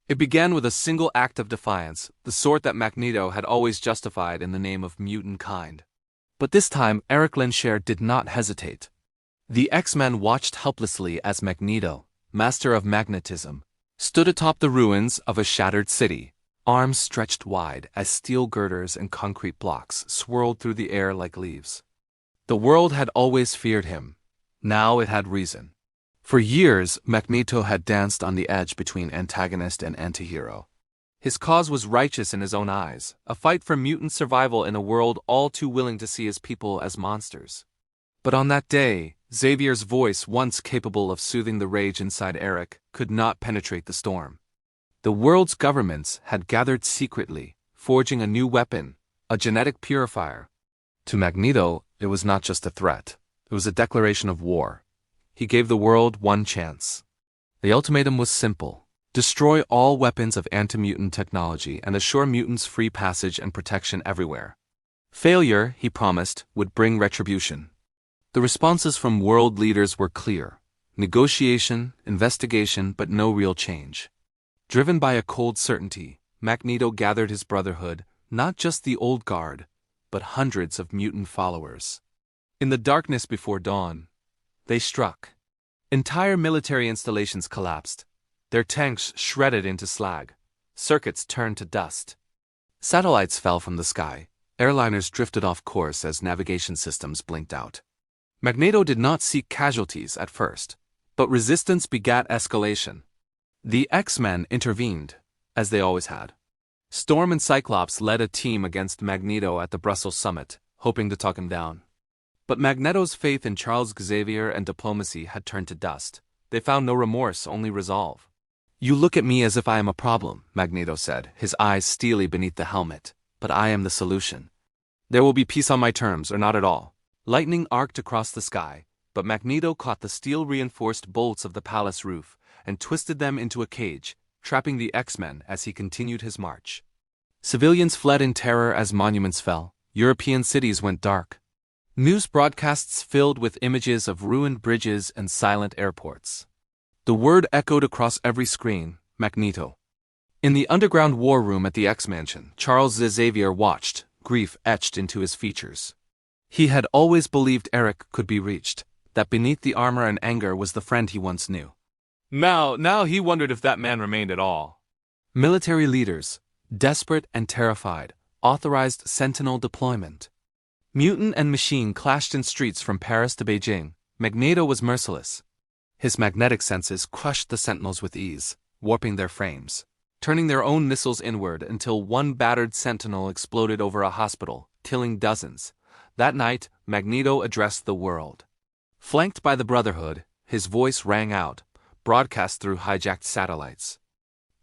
It began with a single act of defiance, the sort that Magneto had always justified in the name of mutant kind. But this time, Eric Lensher did not hesitate. The X-Men watched helplessly as Magneto, master of magnetism, stood atop the ruins of a shattered city, arms stretched wide as steel girders and concrete blocks swirled through the air like leaves. The world had always feared him. Now it had reason. For years, Magneto had danced on the edge between antagonist and antihero. His cause was righteous in his own eyes, a fight for mutant survival in a world all too willing to see his people as monsters. But on that day, Xavier's voice, once capable of soothing the rage inside Eric, could not penetrate the storm. The world's governments had gathered secretly, forging a new weapon, a genetic purifier. To Magneto, it was not just a threat. It was a declaration of war. He gave the world one chance. The ultimatum was simple: destroy all weapons of anti-mutant technology and assure mutants free passage and protection everywhere. Failure, he promised, would bring retribution. The responses from world leaders were clear: negotiation, investigation, but no real change. Driven by a cold certainty, Magneto gathered his brotherhood, not just the old guard, but hundreds of mutant followers. In the darkness before dawn, they struck. Entire military installations collapsed, their tanks shredded into slag, circuits turned to dust. Satellites fell from the sky, airliners drifted off course as navigation systems blinked out. Magneto did not seek casualties at first, but resistance begat escalation. The X-Men intervened, as they always had. Storm and Cyclops led a team against Magneto at the Brussels summit, hoping to talk him down. But Magneto's faith in Charles Xavier and diplomacy had turned to dust. They found no remorse, only resolve. "You look at me as if I am a problem," Magneto said, his eyes steely beneath the helmet. "But I am the solution. There will be peace on my terms, or not at all." Lightning arced across the sky, but Magneto caught the steel-reinforced bolts of the palace roof and twisted them into a cage, trapping the X-Men as he continued his march. Civilians fled in terror as monuments fell. European cities went dark. News broadcasts filled with images of ruined bridges and silent airports. The word echoed across every screen: Magneto. In the underground war room at the X-Mansion, Charles Xavier watched, grief etched into his features. He had always believed Eric could be reached, that beneath the armor and anger was the friend he once knew. Now he wondered if that man remained at all. Military leaders, desperate and terrified, authorized Sentinel deployment. Mutant and machine clashed in streets from Paris to Beijing. Magneto was merciless. His magnetic senses crushed the Sentinels with ease, warping their frames, turning their own missiles inward until one battered Sentinel exploded over a hospital, killing dozens. That night, Magneto addressed the world. Flanked by the Brotherhood, his voice rang out, broadcast through hijacked satellites.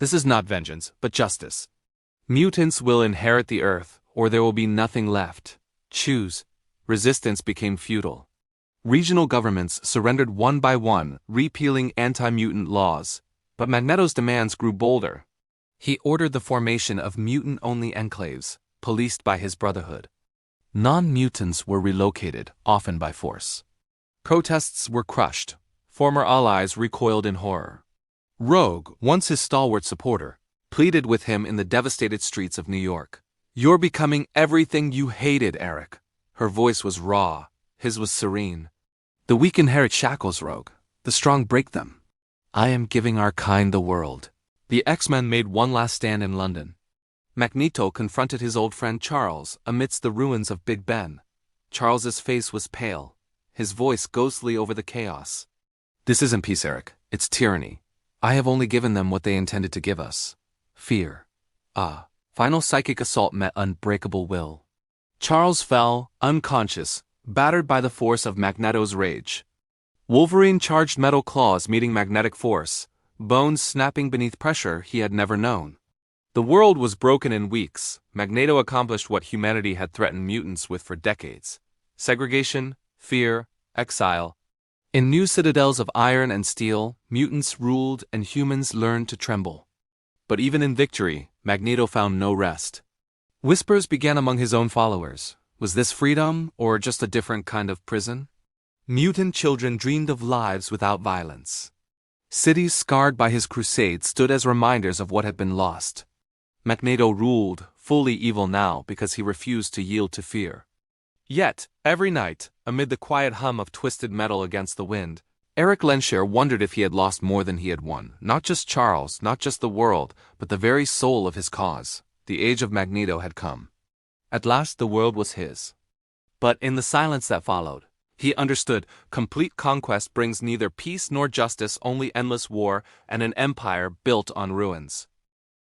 "This is not vengeance, but justice. Mutants will inherit the Earth, or there will be nothing left. Choose." Resistance became futile. Regional governments surrendered one by one, repealing anti-mutant laws. But Magneto's demands grew bolder. He ordered the formation of mutant-only enclaves, policed by his Brotherhood. Non-mutants were relocated, often by force. Protests were crushed. Former allies recoiled in horror. Rogue, once his stalwart supporter, pleaded with him in the devastated streets of New York. "You're becoming everything you hated, Eric." Her voice was raw, his was serene. "The weak inherit shackles, Rogue. The strong break them. I am giving our kind the world." The X-Men made one last stand in London. Magneto confronted his old friend Charles amidst the ruins of Big Ben. Charles's face was pale, his voice ghostly over the chaos. "This isn't peace, Eric. It's tyranny. I have only given them what they intended to give us: fear." Final psychic assault met unbreakable will. Charles fell, unconscious, battered by the force of Magneto's rage. Wolverine charged metal claws meeting magnetic force, bones snapping beneath pressure he had never known. The world was broken in weeks. Magneto accomplished what humanity had threatened mutants with for decades: segregation, fear, exile. In new citadels of iron and steel, mutants ruled and humans learned to tremble. But even in victory, Magneto found no rest. Whispers began among his own followers. Was this freedom, or just a different kind of prison? Mutant children dreamed of lives without violence. Cities scarred by his crusade stood as reminders of what had been lost. Magneto ruled, fully evil now because he refused to yield to fear. Yet, every night, amid the quiet hum of twisted metal against the wind, Eric Lensher wondered if he had lost more than he had won. Not just Charles, not just the world, but the very soul of his cause. The age of Magneto had come. At last the world was his. But in the silence that followed, he understood complete conquest brings neither peace nor justice, only endless war and an empire built on ruins.